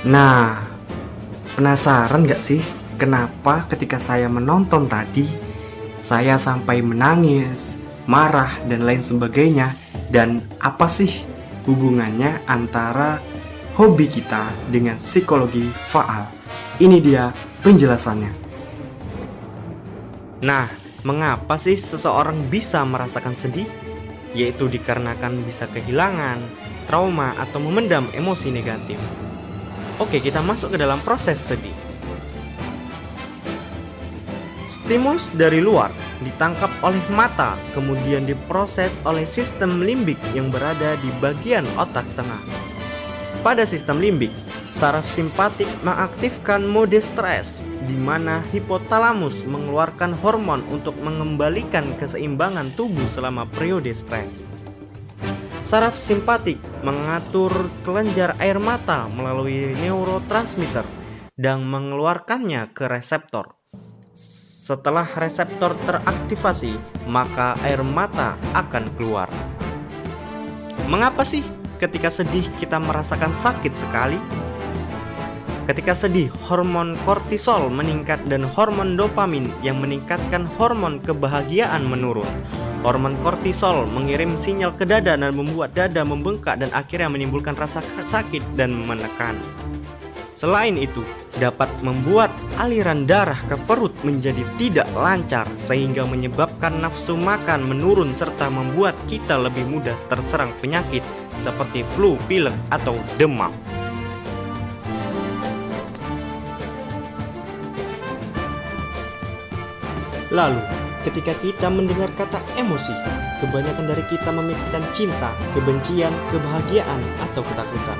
Nah, penasaran gak sih kenapa ketika saya menonton tadi saya sampai menangis, marah, dan lain sebagainya? Dan apa sih hubungannya antara hobi kita dengan psikologi faal? Ini dia penjelasannya. Nah, mengapa sih seseorang bisa merasakan sedih? Yaitu dikarenakan bisa kehilangan, trauma, atau memendam emosi negatif. Oke, kita masuk ke dalam proses sedih. Stimulus dari luar ditangkap oleh mata, kemudian diproses oleh sistem limbik yang berada di bagian otak tengah. Pada sistem limbik, saraf simpatik mengaktifkan mode stres, di mana hipotalamus mengeluarkan hormon untuk mengembalikan keseimbangan tubuh selama periode stres. Saraf simpatik mengatur kelenjar air mata melalui neurotransmitter dan mengeluarkannya ke reseptor. Setelah reseptor teraktivasi, maka air mata akan keluar. Mengapa sih ketika sedih kita merasakan sakit sekali? Ketika sedih, hormon kortisol meningkat dan hormon dopamin yang meningkatkan hormon kebahagiaan menurun. Hormon kortisol mengirim sinyal ke dada dan membuat dada membengkak dan akhirnya menimbulkan rasa sakit dan menekan. Selain itu, dapat membuat aliran darah ke perut menjadi tidak lancar sehingga menyebabkan nafsu makan menurun serta membuat kita lebih mudah terserang penyakit seperti flu, pilek, atau demam. Lalu, ketika kita mendengar kata emosi, kebanyakan dari kita memikirkan cinta, kebencian, kebahagiaan, atau ketakutan.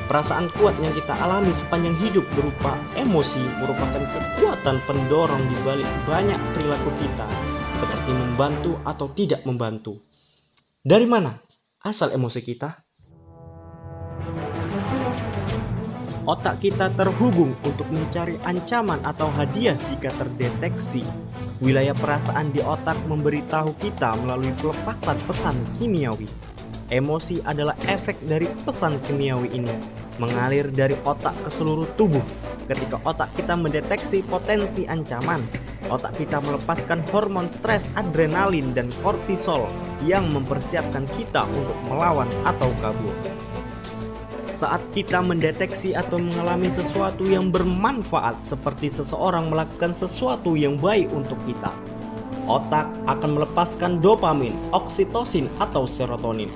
Perasaan kuat yang kita alami sepanjang hidup berupa emosi merupakan kekuatan pendorong di balik banyak perilaku kita, seperti membantu atau tidak membantu. Dari mana asal emosi kita? Otak kita terhubung untuk mencari ancaman atau hadiah jika terdeteksi. Wilayah perasaan di otak memberitahu kita melalui pelepasan pesan kimiawi. Emosi adalah efek dari pesan kimiawi ini, mengalir dari otak ke seluruh tubuh. Ketika otak kita mendeteksi potensi ancaman, otak kita melepaskan hormon stres, adrenalin, dan kortisol yang mempersiapkan kita untuk melawan atau kabur. Saat kita mendeteksi atau mengalami sesuatu yang bermanfaat, seperti seseorang melakukan sesuatu yang baik untuk kita, otak akan melepaskan dopamin, oksitosin, atau serotonin.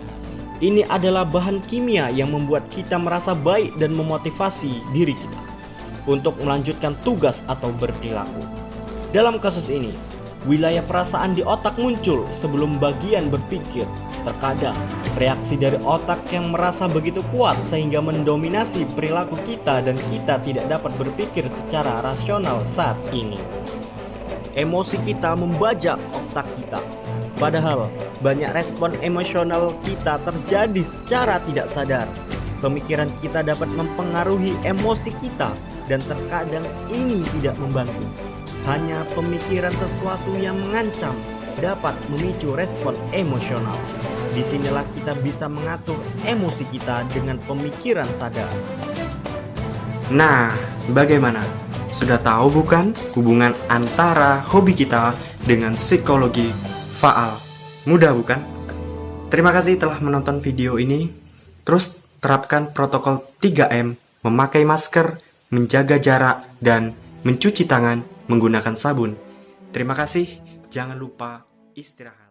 Ini adalah bahan kimia yang membuat kita merasa baik dan memotivasi diri kita untuk melanjutkan tugas atau berperilaku. Dalam kasus ini, wilayah perasaan di otak muncul sebelum bagian berpikir. Terkadang, reaksi dari otak yang merasa begitu kuat sehingga mendominasi perilaku kita dan kita tidak dapat berpikir secara rasional saat ini. Emosi kita membajak otak kita. Padahal, banyak respon emosional kita terjadi secara tidak sadar. Pemikiran kita dapat mempengaruhi emosi kita dan terkadang ini tidak membantu. Hanya pemikiran sesuatu yang mengancam dapat memicu respon emosional. Disinilah kita bisa mengatur emosi kita dengan pemikiran sadar. Nah, bagaimana? Sudah tahu bukan hubungan antara hobi kita dengan psikologi faal? Mudah bukan? Terima kasih telah menonton video ini. Terus terapkan protokol 3M, memakai masker, menjaga jarak, dan mencuci tangan menggunakan sabun. Terima kasih. Jangan lupa istirahat.